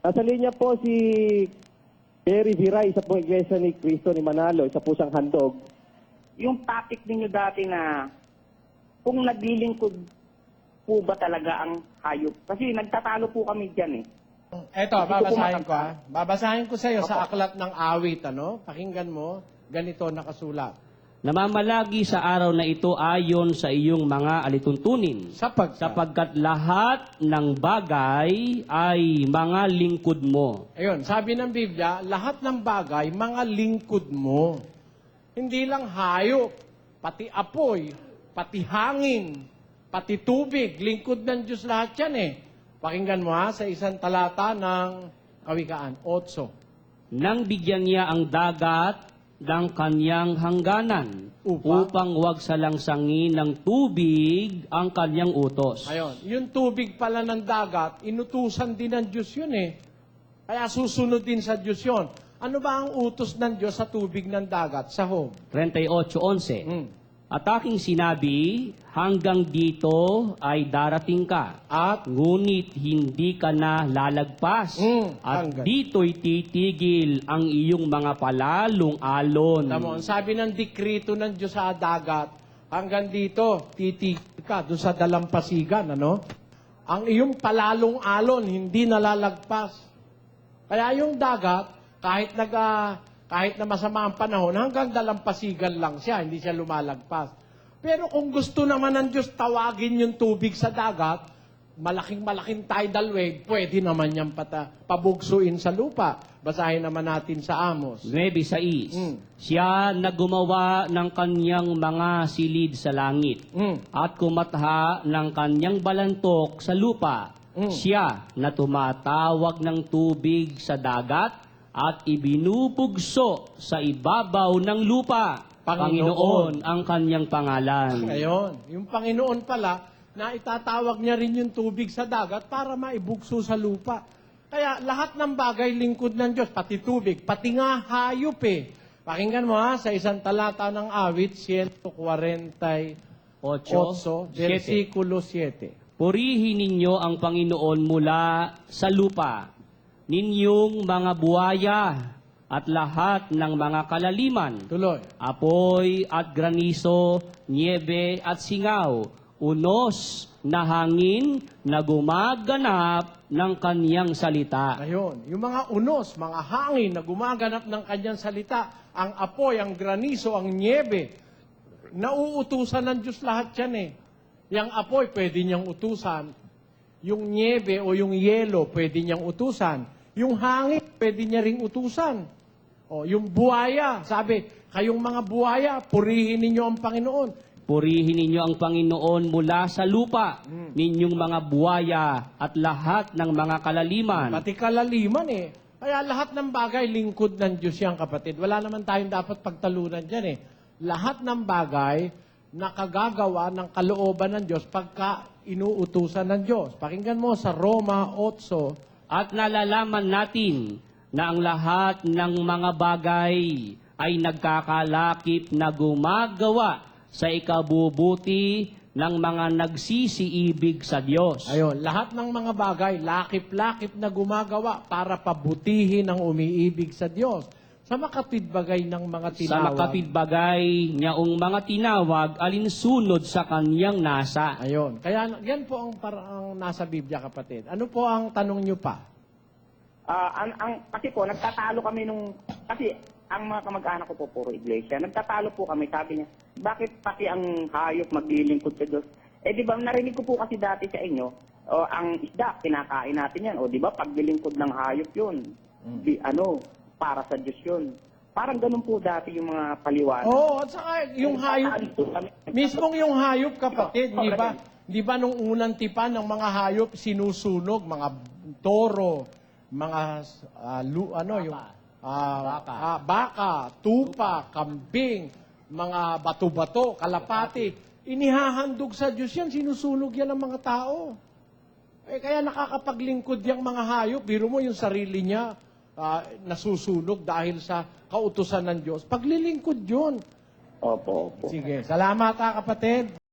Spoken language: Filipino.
Nasa linya po si Jerry Viray, isa pong iglesia ni Cristo ni Manalo, isa po siyang handog. Yung topic ninyo dati na kung naglilingkod po ba talaga ang hayop? Kasi nagtatalo po kami dyan eh. Eto, Hindi ko babasahin ko kumakanta. Babasahin ko sa iyo sa Opo. aklat ng awit, ano? Pakinggan mo, ganito nakasulat. Namamalagi sa araw na ito ayon sa iyong mga alituntunin, sapagkat lahat ng bagay ay mga lingkod mo. Ayun, sabi ng Biblia, lahat ng bagay, mga lingkod mo. Hindi lang hayop, pati apoy, pati hangin, pati tubig, lingkod ng Diyos lahat yan eh. Pakinggan mo sa isang talata ng Kawikaan, 8. Nang bigyan niya ang dagat ng kanyang hangganan, upang wag salangsangin ng tubig ang kanyang utos. Ayun, yung tubig pala ng dagat, inutusan din ng Diyos yun eh. Kaya susunod din sa Diyos yun. Ano ba ang utos ng Diyos sa tubig ng dagat? Sa Job 38:11. At aking sinabi, hanggang dito ay darating ka, At ngunit hindi ka na lalagpas. At hanggang. dito'y titigil ang iyong mga palalong alon. Tama, sabi ng dikrito ng Diyos sa dagat, hanggang dito, titigil ka doon sa dalampasigan, ano? Ang iyong palalong alon, hindi nalalagpas. Kaya yung dagat, kahit na masama ang panahon, hanggang dalampasigan lang siya, hindi siya lumalagpas. Pero kung gusto naman ng Diyos tawagin yung tubig sa dagat, malaking tidal wave, pwede naman niyang pabugsuin sa lupa. Basahin naman natin sa Amos. 9:6. Siya na gumawa ng kanyang mga silid sa langit at kumatha ng kanyang balantok sa lupa. Siya na tumatawag ng tubig sa dagat at ibinubugso sa ibabaw ng lupa. Panginoon ang kanyang pangalan. Ngayon, yung Panginoon pala, na itatawag niya rin yung tubig sa dagat para maibugso sa lupa. Kaya lahat ng bagay lingkod ng Diyos, pati tubig, pati nga hayop eh. Pakinggan mo sa isang talata ng awit, 148, 8:7. versikulo 7. Purihin ninyo ang Panginoon mula sa lupa, ninyong mga buwaya at lahat ng mga kalaliman, Tuloy. apoy at graniso, niebe at singaw, unos na hangin na gumaganap ng kanyang salita. Ngayon, yung mga unos, mga hangin na gumaganap ng kanyang salita, ang apoy, ang graniso, ang niebe, nauutusan ng Diyos lahat yan eh. Yung apoy, pwede niyang utusan. Yung niebe o yung yelo, pwede niyang utusan. Yung hangin, pwede niya ring utusan. O, yung buhaya, sabi, kayong mga buhaya, purihin ninyo ang Panginoon. Purihin ninyo ang Panginoon mula sa lupa, ninyong mga buwaya at lahat ng mga kalaliman. Pati kalaliman eh. Kaya lahat ng bagay, lingkod ng Diyos yan, kapatid. Wala naman tayong dapat pagtalunan dyan eh. Lahat ng bagay, nakagagawa ng kalooban ng Diyos pagka inuutusan ng Diyos. Pakinggan mo sa Roma 8, At nalalaman natin na ang lahat ng mga bagay ay nagkakalakip na gumagawa sa ikabubuti ng mga nagsisiibig sa Diyos. ayun, lahat ng mga bagay, lakip-lakip na gumagawa para pabutihin ang umiibig sa Diyos. Sa makatwidbagay ng mga tinawag. Sa makatwidbagay niyang mga tinawag alinsunod sa kanyang nasa. Ayun. Kaya yan po ang parang nasa Biblia, kapatid. Ano po ang tanong nyo pa? Kasi po, nagtatalo kami kasi ang mga kamag-anak ko po, puro iglesia, nagtatalo po kami, sabi niya, bakit pati ang hayop maglilingkod sa Diyos? Di ba, narinig ko po kasi dati sa inyo, ang isda, kinakain natin yan, di ba, paglilingkod ng hayop yun, para sa Diyos yun. Parang ganun po dati yung mga paliwanag. Oo, at saka yung hayop, mismong yung hayop, kapatid, di ba? Di ba nung unang tipan ng mga hayop, sinusunog, mga toro, mga, baka, tupa, kambing, mga bato-bato, kalapati, inihahandog sa Diyos yan, sinusunog yan ng mga tao. Kaya nakakapaglingkod yung mga hayop, biro mo yung sarili niya, nasusunog dahil sa kautusan ng Diyos. Paglilingkod yun. Opo. Sige, salamat kapatid.